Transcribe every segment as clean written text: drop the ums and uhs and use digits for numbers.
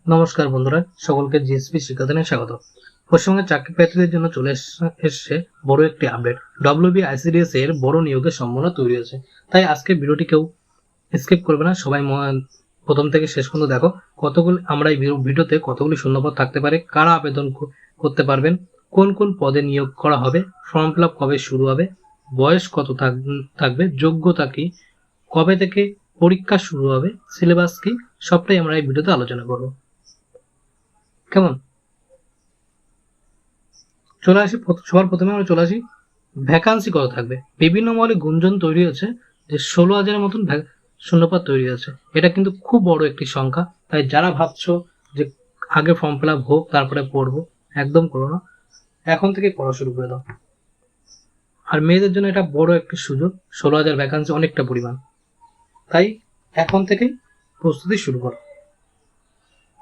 নমস্কার বন্ধুরা, সকলকে জিএসপি শিক্ষাদানে স্বাগত। পশ্চিমবঙ্গের চাকরি প্রার্থীদের জন্য চলে এসছে বড় একটি আপডেট। WBICDS এর বড় নিয়োগের সম্ভাবনা তৈরি হয়েছে। তাই আজকে ভিডিওটি কেউ স্কিপ করবে না, সবাই প্রথম থেকে শেষ পর্যন্ত দেখো। কতগুলি আমরা এই ভিডিওতে কতগুলি শূন্যপদ থাকতে পারে, কারা আবেদন করতে পারবেন, কোন কোন পদে নিয়োগ করা হবে, ফর্ম ফিল আপ কবে শুরু হবে, বয়স কত থাকবে, যোগ্যতা কি, কবে থেকে পরীক্ষা শুরু হবে, সিলেবাস কি, সবটাই আমরা এই ভিডিওতে আলোচনা করব। কেমন? চলে আসি সবার প্রথমে আমরা চলে আসি ভ্যাকান্সি কত থাকবে। বিভিন্ন মহলে গুঞ্জন তৈরি হয়েছে যে 16,000-এর মতন শূন্যপদ তৈরি হয়েছে। এটা কিন্তু খুব বড় একটি সংখ্যা। তাই যারা ভাবছো যে আগে ফর্ম ফিল আপ হোক তারপরে পড়বো, একদম করো না, এখন থেকে পড়া শুরু করে দাও। আর মেয়েদের জন্য এটা বড় একটি সুযোগ। 16,000 ভ্যাকান্সি অনেকটা পরিমাণ, তাই এখন থেকেই প্রস্তুতি শুরু করো।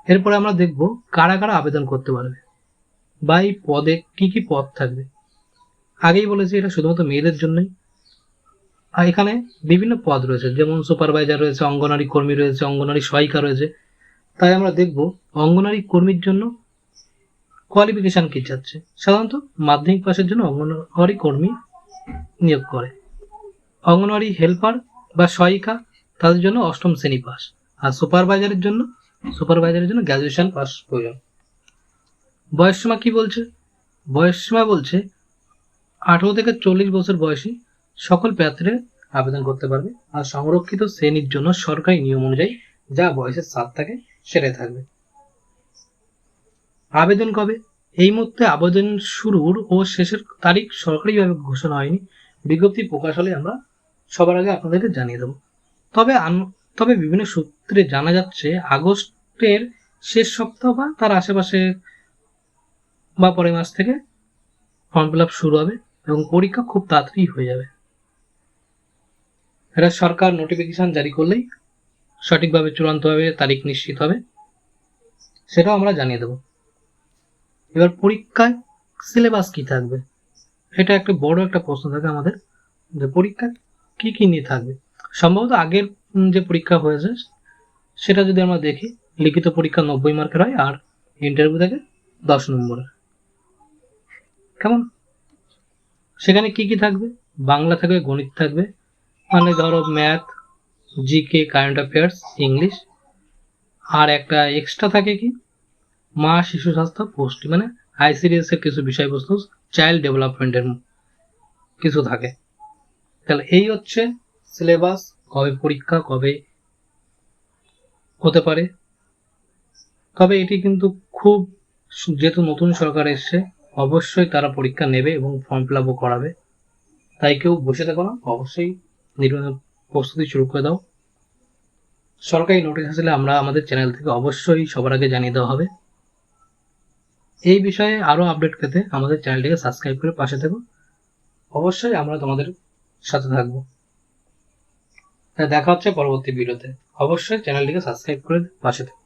এরপরে আমরা দেখব কারা কারা আবেদন করতে পারবে বা এই পদে কি কি পদ থাকবে। আগেই বলেছি এটা শুধুমাত্র মেয়েদের জন্যই। আর এখানে বিভিন্ন পদ রয়েছে, যেমন সুপারভাইজার রয়েছে, অঙ্গনারী কর্মী রয়েছে, অঙ্গনারী সহায়িকা রয়েছে। তাই আমরা দেখব অঙ্গনারী কর্মীর জন্য কোয়ালিফিকেশন কি চাচ্ছে। সাধারণত মাধ্যমিক পাশের জন্য অঙ্গনওয়াড়ি কর্মী নিয়োগ করে। অঙ্গনওয়াড়ি হেল্পার বা সহায়িকা তাদের জন্য 8ম শ্রেণী পাস। আর সুপারভাইজারের জন্য গ্র্যাজুয়েশন পাস প্রয়োজন। বয়সসীমা কি বলছে? বয়সসীমা বলছে 18 থেকে 40 বছর বয়সী সকল প্রার্থীরা আবেদন করতে পারবে। আর সংরক্ষিত শ্রেণীর জন্য সরকারি নিয়ম অনুযায়ী যা বয়সের ছাড় থাকে সেটাই থাকবে। আবেদন কবে? এই মুহূর্তে আবেদন শুরুর ও শেষের তারিখ সরকারিভাবে ঘোষণা হয়নি। বিজ্ঞপ্তি প্রকাশ হলে আমরা সবার আগে আপনাদেরকে জানিয়ে দেবো। তবে বিভিন্ন সূত্রে জানা যাচ্ছে আগস্টের শেষ সপ্তাহ বা তার আশেপাশে বা পরের মাস থেকে ফর্ম ফিল আপ শুরু হবে এবং পরীক্ষা খুব তাড়াতাড়ি হয়ে যাবে। এটা সরকার নোটিফিকেশন জারি করলেই সঠিকভাবে চূড়ান্তভাবে তারিখ নিশ্চিত হবে, সেটাও আমরা জানিয়ে দেব। এবার পরীক্ষায় সিলেবাস কি থাকবে, এটা একটা বড় একটা প্রশ্ন থাকে আমাদের, যে পরীক্ষা কি কি নিয়ে থাকবে। সম্ভবত আগের যে পরীক্ষা হয়েছে সেটা যদি আমরা দেখি, লিখিত পরীক্ষা 90 মার্কের হয় আর ইন্টারভিউ থাকে 10 নম্বরের। কেমন? সেখানে কি কি থাকবে? বাংলা থাকবে, গণিত থাকবে, মানে ধরো math, GK, current affairs, English. আর একটা এক্সট্রা থাকে কি, মা শিশু স্বাস্থ্য পুষ্টি, মানে ICDS এর কিছু বিষয়বস্তু, চাইল্ড ডেভেলপমেন্টের কিছু থাকে। তাহলে এই হচ্ছে সিলেবাস, কবে পরীক্ষা, কবে হতে পারে। তবে এটি কিন্তু খুব, যেহেতু নতুন সরকার এসছে, অবশ্যই তারা পরীক্ষা নেবে এবং ফর্ম ফিল আপও করাবে। তাই কেউ বসে থাকো না, অবশ্যই প্রস্তুতি শুরু করে দাও। সরকারি নোটিশ আসলে আমরা আমাদের চ্যানেল থেকে অবশ্যই সবার আগে জানিয়ে দেওয়া হবে। এই বিষয়ে আরো আপডেট পেতে আমাদের চ্যানেলটিকে সাবস্ক্রাইব করে পাশে থেকো। অবশ্যই আমরা তোমাদের সাথে থাকবো। দেখা হচ্ছে পরবর্তী ভিডিওতে। অবশ্যই চ্যানেলটিকে সাবস্ক্রাইব করে পাশে থেকো।